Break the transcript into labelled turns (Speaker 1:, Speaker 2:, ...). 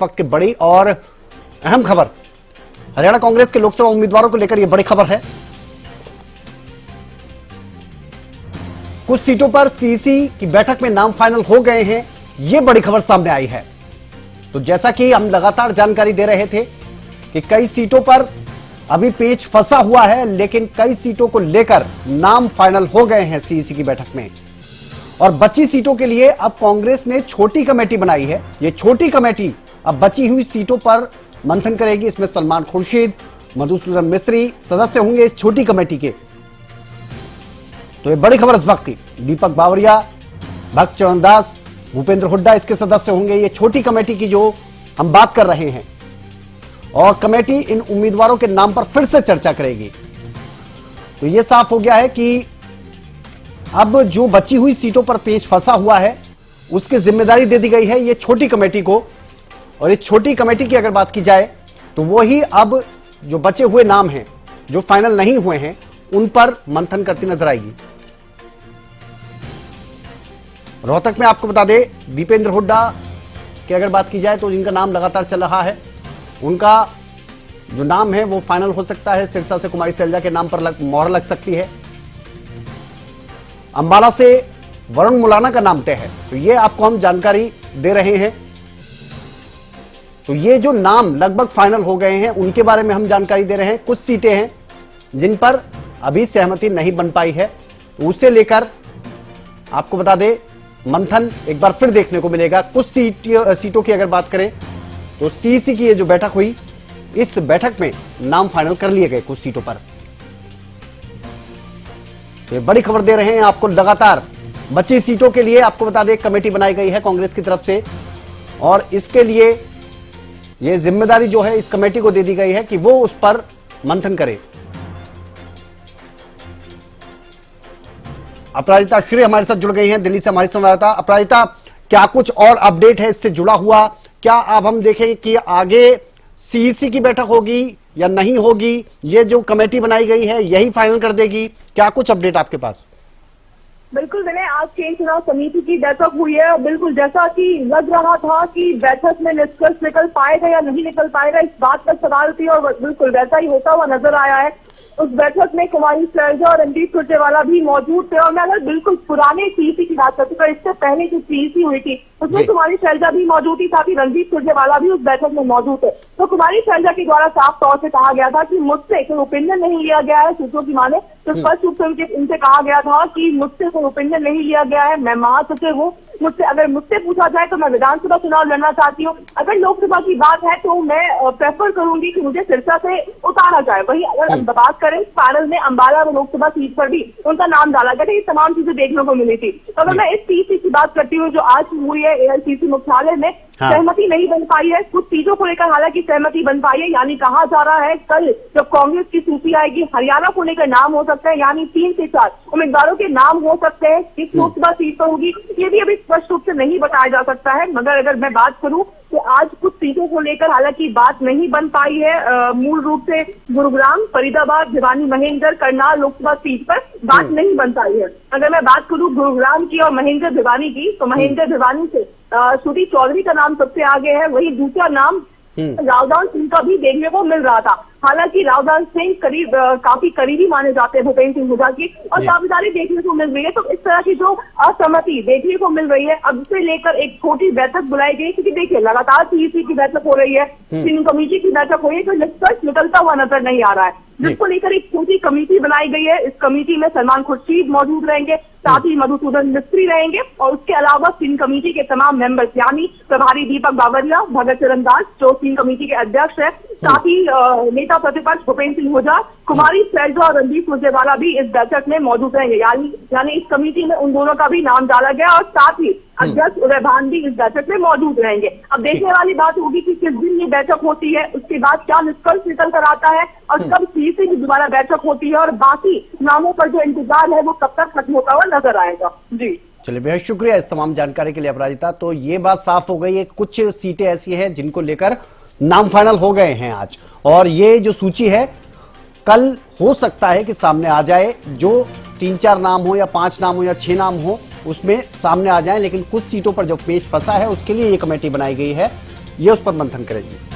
Speaker 1: वक्त की बड़ी और अहम खबर हरियाणा कांग्रेस के लोकसभा उम्मीदवारों को लेकर यह बड़ी खबर है। कुछ सीटों पर सीईसी की बैठक में नाम फाइनल हो गए हैं, यह बड़ी खबर सामने आई है। तो जैसा कि हम लगातार जानकारी दे रहे थे कि कई सीटों पर अभी पेच फंसा हुआ है, लेकिन कई सीटों को लेकर नाम फाइनल हो गए हैं सीईसी की बैठक में। और बची सीटों के लिए अब कांग्रेस ने छोटी कमेटी बनाई है। यह छोटी कमेटी अब बची हुई सीटों पर मंथन करेगी। इसमें सलमान खुर्शीद, मधुसूदन मिस्त्री सदस्य होंगे इस छोटी कमेटी के। तो ये बड़ी खबर इस वक्त की, दीपक बावरिया, भक्त चरण दास, भूपेंद्र हुड्डा इसके सदस्य होंगे। ये छोटी कमेटी की जो हम बात कर रहे हैं, और कमेटी इन उम्मीदवारों के नाम पर फिर से चर्चा करेगी। तो यह साफ हो गया है कि अब जो बची हुई सीटों पर पेच फंसा हुआ है उसकी जिम्मेदारी दे दी गई है ये छोटी कमेटी को। और इस छोटी कमेटी की अगर बात की जाए तो वो ही अब जो बचे हुए नाम हैं जो फाइनल नहीं हुए हैं उन पर मंथन करती नजर आएगी। रोहतक में आपको बता दें, दीपेंद्र हुड्डा की अगर बात की जाए तो जिनका नाम लगातार चल रहा है, उनका जो नाम है वो फाइनल हो सकता है। सिरसा से कुमारी सैलजा के नाम पर मोहर लग सकती है। अंबाला से वरुण मुलाना का नाम तय है। तो ये आपको हम जानकारी दे रहे हैं। तो ये जो नाम लगभग फाइनल हो गए हैं उनके बारे में हम जानकारी दे रहे हैं। कुछ सीटें हैं जिन पर अभी सहमति नहीं बन पाई है, तो उसे लेकर आपको बता दें मंथन एक बार फिर देखने को मिलेगा। कुछ सीटों की अगर बात करें तो सीईसी की ये जो बैठक हुई, इस बैठक में नाम फाइनल कर लिए गए कुछ सीटों पर। तो ये बड़ी खबर दे रहे हैं आपको लगातार। बची सीटों के लिए आपको बता दें कमेटी बनाई गई है कांग्रेस की तरफ से, और इसके लिए ये जिम्मेदारी जो है इस कमेटी को दे दी गई है कि वो उस पर मंथन करे। अपराजिता श्री हमारे साथ जुड़ गई हैं दिल्ली से हमारी संवाददाता। अपराजिता, क्या कुछ और अपडेट है इससे जुड़ा हुआ? क्या अब हम देखें कि आगे सीईसी की बैठक होगी या नहीं होगी? ये जो कमेटी बनाई गई है यही फाइनल कर देगी? क्या कुछ अपडेट आपके पास?
Speaker 2: बिल्कुल विनय, आज केंद्रीय चुनाव समिति की बैठक हुई है और बिल्कुल जैसा कि लग रहा था कि बैठक में निष्कर्ष निकल पाएगा या नहीं निकल पाएगा, इस बात का सवाल थी और बिल्कुल वैसा ही होता हुआ नजर आया है। उस बैठक में कुमारी सैलजा और रणदीप सुरजेवाला भी मौजूद थे। और मैं अगर बिल्कुल पुराने सीईसी की बात करती हूँ, इससे पहले जो सीईसी हुई थी उसमें कुमारी सैलजा भी मौजूद थी, साथ ही रणदीप सुरजेवाला भी उस बैठक में मौजूद थे। तो कुमारी सैलजा के द्वारा साफ तौर से कहा गया था कि मुझसे कोई ओपिनियन नहीं लिया गया है। सूत्रों की माने तो स्पष्ट रूप से उनसे कहा गया था कि मुझसे कोई ओपिनियन नहीं लिया गया है, मैं महासचिव हूँ। अगर मुझसे पूछा जाए तो मैं विधानसभा चुनाव लड़ना चाहती हूँ। अगर लोकसभा की बात है तो मैं प्रेफर करूंगी कि मुझे सिरसा से उतारा जाए। वही अगर हम बात करें पैनल में अंबाला और लोकसभा सीट पर भी उनका नाम डाला गया था। ये तमाम चीजें देखने को मिली थी। तो अगर मैं इस सीईसी की बात करती हूँ जो आज हुई है एआईसीसी मुख्यालय में, सहमति नहीं बन पाई है। कुछ चीजों को लेकर हालांकि सहमति बन पाई है, यानी कहा जा रहा है कल जब कांग्रेस की सूची आएगी हरियाणा को लेकर नाम हो सकते हैं, यानी 3 से 4 उम्मीदवारों के नाम हो सकते हैं। इस लोकसभा सीट पर होगी ये भी अभी स्पष्ट रूप से नहीं बताया जा सकता है। मगर अगर मैं बात करूं तो आज कुछ सीटों को लेकर हालांकि बात नहीं बन पाई है। मूल रूप से गुरुग्राम, फरीदाबाद, भिवानी, महेंद्र, करनाल लोकसभा सीट पर बात नहीं बन पाई है। अगर मैं बात करूं गुरुग्राम की और महेंद्र भिवानी की, तो महेंद्र भिवानी से श्रुति चौधरी का नाम सबसे आगे है। वही दूसरा नाम रावदान सिंह का भी देखने को मिल रहा था। हालांकि रावदान सिंह काफी करीबी माने जाते हैं भूपेंद्र सिंह हुड्डा की, और दावेदारी देखने को मिल रही है। तो इस तरह की जो असहमति देखने को मिल रही है, अब से लेकर एक छोटी बैठक बुलाई गई, क्योंकि देखिए लगातार सीईसी की बैठक हो रही है, स्क्रीनिंग कमेटी की बैठक हो रही है, तो निष्कर्ष निकलता हुआ नजर नहीं आ रहा है, जिसको लेकर एक छोटी कमेटी बनाई गई है। इस कमेटी में सलमान खुर्शीद मौजूद रहेंगे, साथ ही मधुसूदन मिस्त्री रहेंगे, और उसके अलावा स्क्रीनिंग कमेटी के तमाम मेंबर्स यानी प्रभारी दीपक बावरिया, भगत चरण दास जो स्क्रीनिंग कमेटी के अध्यक्ष है, साथ ही नेता प्रतिपक्ष भूपेंद्र सिंह हुड्डा, कुमारी सैलजा और रणदीप सुरजेवाला भी इस बैठक में मौजूद रहेंगे। यानी इस कमेटी में उन दोनों का भी नाम डाला गया, और साथ ही अध्यक्ष उदय भान भी इस बैठक में मौजूद रहेंगे। अब देखने वाली बात होगी कि किस दिन ये बैठक होती है, उसके बाद क्या निष्कर्ष निकल कर आता है, और कब सीईसी की दोबारा बैठक होती है, और बाकी नामों पर जो इंतजार है वो कब तक खत्म होता हुआ नजर आएगा। जी
Speaker 1: चलिए, बेहद शुक्रिया इस तमाम जानकारी के लिए अपराजिता। तो ये बात साफ हो गई है, कुछ सीटें ऐसी हैं जिनको लेकर नाम फाइनल हो गए हैं आज, और ये जो सूची है कल हो सकता है कि सामने आ जाए। जो 3-4 नाम हो या 5 नाम हो या 6 नाम हो उसमें सामने आ जाएं, लेकिन कुछ सीटों पर जो पेच फंसा है उसके लिए ये कमेटी बनाई गई है। ये उस पर मंथन करेंगे।